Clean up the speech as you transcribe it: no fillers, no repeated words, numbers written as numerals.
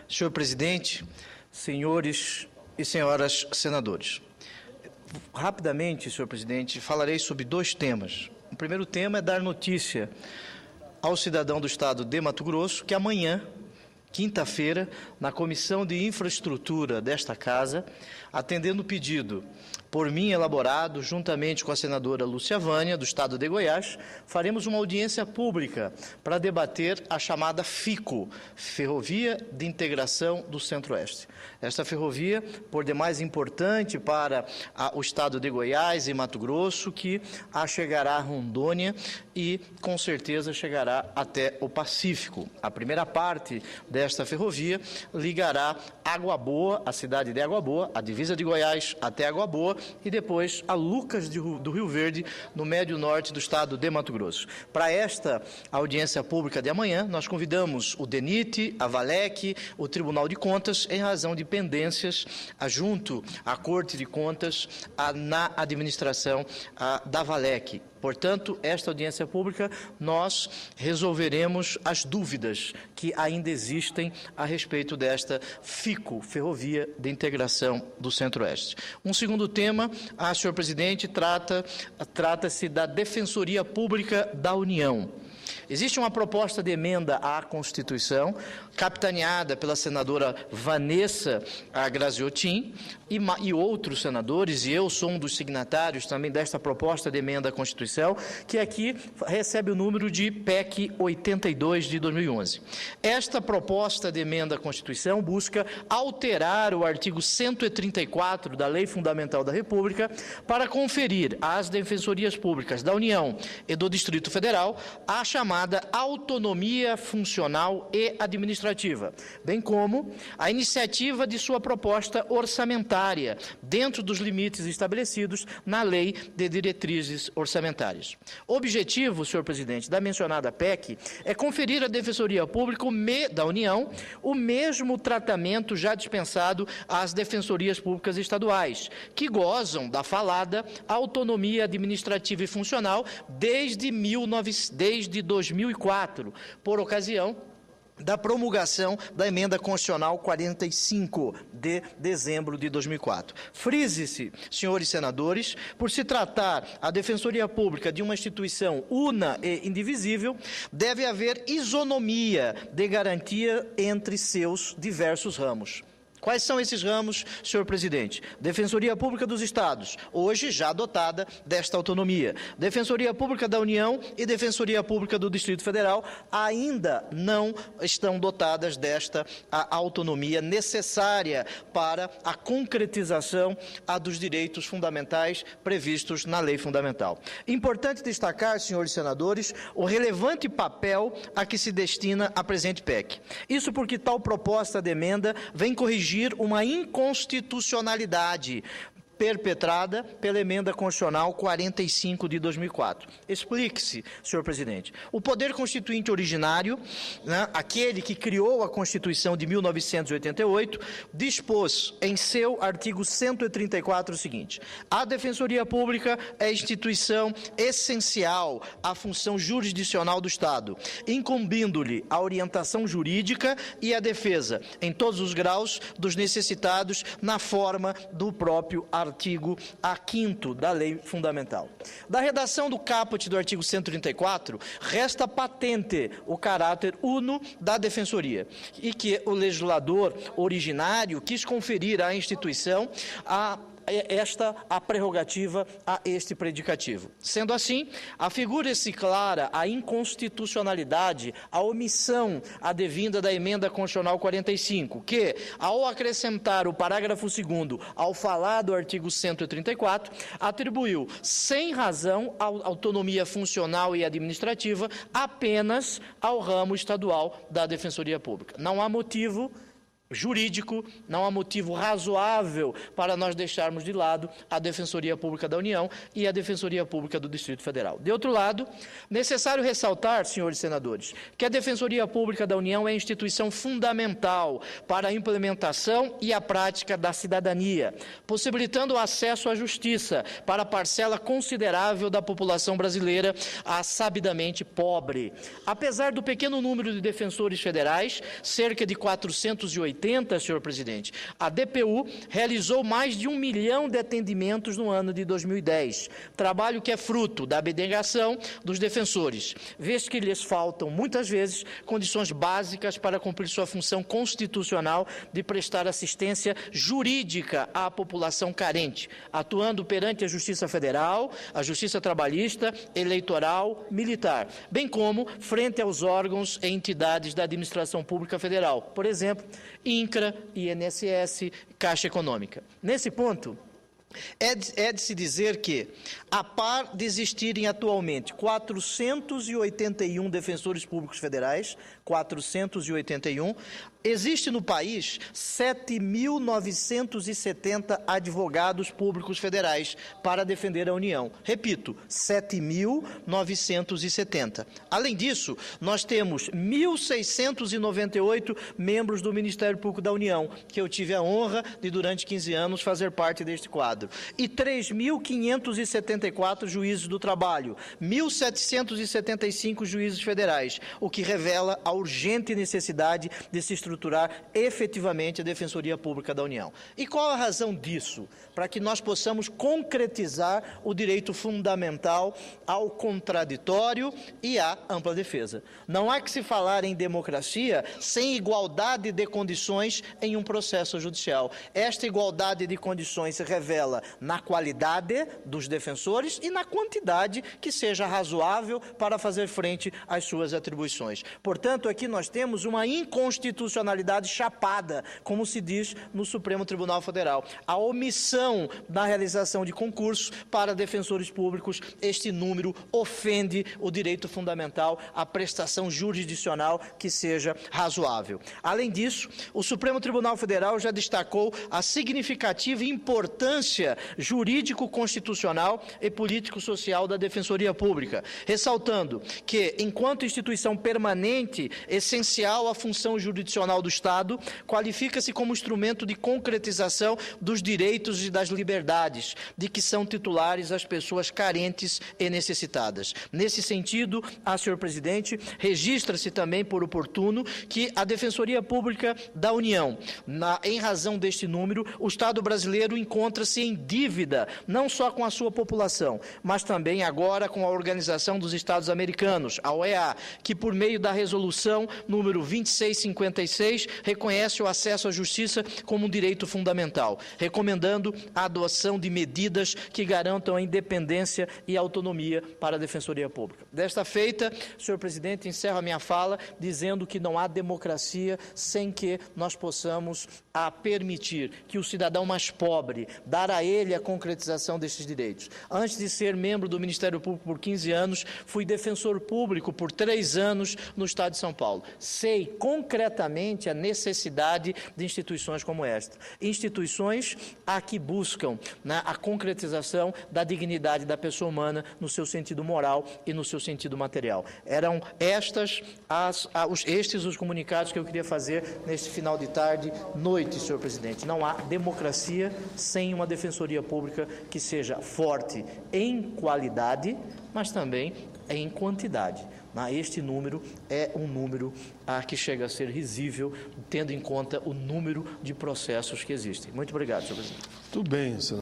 Senhor presidente, senhores e senhoras senadores. Rapidamente, senhor presidente, falarei sobre dois temas. O primeiro tema é dar notícia ao cidadão do estado de Mato Grosso que amanhã, quinta-feira, na Comissão de Infraestrutura desta Casa, atendendo o pedido por mim elaborado, juntamente com a senadora Lúcia Vânia, do estado de Goiás, faremos uma audiência pública para debater a chamada FICO, Ferrovia de Integração do Centro-Oeste. Esta ferrovia, por demais importante para o estado de Goiás e Mato Grosso, que chegará a Rondônia e, com certeza, chegará até o Pacífico. A primeira parte desta ferrovia ligará Água Boa, a cidade de Água Boa, a divisa de Goiás até Água Boa, e depois a Lucas do Rio Verde, no médio norte do estado de Mato Grosso. Para esta audiência pública de amanhã, nós convidamos o DENIT, a VALEC, o Tribunal de Contas, em razão de pendências junto à Corte de Contas na administração da VALEC. Portanto, esta audiência pública, nós resolveremos as dúvidas que ainda existem a respeito desta FICO, Ferrovia de Integração do Centro-Oeste. Um segundo tema, senhor presidente, trata-se da Defensoria Pública da União. Existe uma proposta de emenda à Constituição, capitaneada pela senadora Vanessa Graziotin e outros senadores, e eu sou um dos signatários também desta proposta de emenda à Constituição, que aqui recebe o número de PEC 82 de 2011. Esta proposta de emenda à Constituição busca alterar o artigo 134 da Lei Fundamental da República para conferir às defensorias públicas da União e do Distrito Federal a chamada autonomia funcional e administrativa, bem como a iniciativa de sua proposta orçamentária, dentro dos limites estabelecidos na Lei de Diretrizes Orçamentárias. O objetivo, senhor presidente, da mencionada PEC é conferir à Defensoria Pública da União o mesmo tratamento já dispensado às defensorias públicas estaduais, que gozam da falada autonomia administrativa e funcional desde 2004, por ocasião da promulgação da Emenda Constitucional 45 de dezembro de 2004. Frise-se, senhores senadores, por se tratar a Defensoria Pública de uma instituição una e indivisível, deve haver isonomia de garantia entre seus diversos ramos. Quais são esses ramos, senhor presidente? Defensoria Pública dos Estados, hoje já dotada desta autonomia. Defensoria Pública da União e Defensoria Pública do Distrito Federal ainda não estão dotadas desta autonomia necessária para a concretização dos direitos fundamentais previstos na Lei Fundamental. Importante destacar, senhores senadores, o relevante papel a que se destina a presente PEC. Isso porque tal proposta de emenda vem corrigir uma inconstitucionalidade perpetrada pela Emenda Constitucional 45 de 2004. Explique-se, senhor presidente. O Poder Constituinte originário, aquele que criou a Constituição de 1988, dispôs em seu artigo 134 o seguinte: a Defensoria Pública é instituição essencial à função jurisdicional do Estado, incumbindo-lhe a orientação jurídica e a defesa, em todos os graus, dos necessitados na forma do próprio artigo 5º da Lei Fundamental. Da redação do caput do artigo 134, resta patente o caráter uno da Defensoria e que o legislador originário quis conferir à instituição a prerrogativa a este predicativo. Sendo assim, afigura-se clara a inconstitucionalidade, a omissão advinda da Emenda Constitucional 45, que, ao acrescentar o parágrafo 2º ao falado artigo 134, atribuiu, sem razão, a autonomia funcional e administrativa apenas ao ramo estadual da Defensoria Pública. Não há motivo jurídico, não há motivo razoável para nós deixarmos de lado a Defensoria Pública da União e a Defensoria Pública do Distrito Federal. De outro lado, necessário ressaltar, senhores senadores, que a Defensoria Pública da União é instituição fundamental para a implementação e a prática da cidadania, possibilitando o acesso à justiça para parcela considerável da população brasileira, sabidamente pobre. Apesar do pequeno número de defensores federais, cerca de 480, 1980, senhor presidente, a DPU realizou mais de 1 milhão de atendimentos no ano de 2010, trabalho que é fruto da abnegação dos defensores, vez que lhes faltam, muitas vezes, condições básicas para cumprir sua função constitucional de prestar assistência jurídica à população carente, atuando perante a Justiça Federal, a Justiça Trabalhista, Eleitoral, Militar, bem como frente aos órgãos e entidades da Administração Pública Federal, por exemplo, INCRA, INSS, Caixa Econômica. Nesse ponto, é de se dizer que, a par de existirem atualmente 481 defensores públicos federais, 481, existe no país 7.970 advogados públicos federais para defender a União. Repito, 7.970. Além disso, nós temos 1.698 membros do Ministério Público da União, que eu tive a honra de, durante 15 anos, fazer parte deste quadro. E 3.574 juízes do trabalho, 1.775 juízes federais, o que revela a urgente necessidade de se estruturar efetivamente a Defensoria Pública da União. E qual a razão disso? Para que nós possamos concretizar o direito fundamental ao contraditório e à ampla defesa. Não há que se falar em democracia sem igualdade de condições em um processo judicial. Esta igualdade de condições se revela na qualidade dos defensores e na quantidade que seja razoável para fazer frente às suas atribuições. Portanto, aqui nós temos uma inconstitucionalidade chapada, como se diz no Supremo Tribunal Federal. A omissão na realização de concursos para defensores públicos, este número ofende o direito fundamental à prestação jurisdicional que seja razoável. Além disso, o Supremo Tribunal Federal já destacou a significativa importância jurídico-constitucional e político-social da Defensoria Pública, ressaltando que, enquanto instituição permanente, essencial à função jurisdicional do Estado, qualifica-se como instrumento de concretização dos direitos e das liberdades, de que são titulares as pessoas carentes e necessitadas. Nesse sentido, senhor presidente, registra-se também por oportuno que a Defensoria Pública da União, em razão deste número, o Estado brasileiro encontra-se em dívida, não só com a sua população, mas também agora com a Organização dos Estados Americanos, a OEA, que por meio da resolução número 2656 reconhece o acesso à justiça como um direito fundamental, recomendando a adoção de medidas que garantam a independência e autonomia para a Defensoria Pública. Desta feita, senhor presidente, encerro a minha fala dizendo que não há democracia sem que nós possamos permitir que o cidadão mais pobre, dar a ele a concretização desses direitos. Antes de ser membro do Ministério Público por 15 anos, fui defensor público por 3 anos no Estado de São Paulo. Sei concretamente a necessidade de instituições como esta. Instituições que buscam a concretização da dignidade da pessoa humana no seu sentido moral e no seu sentido material. Eram estes os comunicados que eu queria fazer neste final de tarde, noite, senhor presidente. Não há democracia sem uma defensoria pública que seja forte em qualidade, mas também em quantidade. Este número é um número que chega a ser risível, tendo em conta o número de processos que existem. Muito obrigado, senhor presidente. Tudo bem, senhor.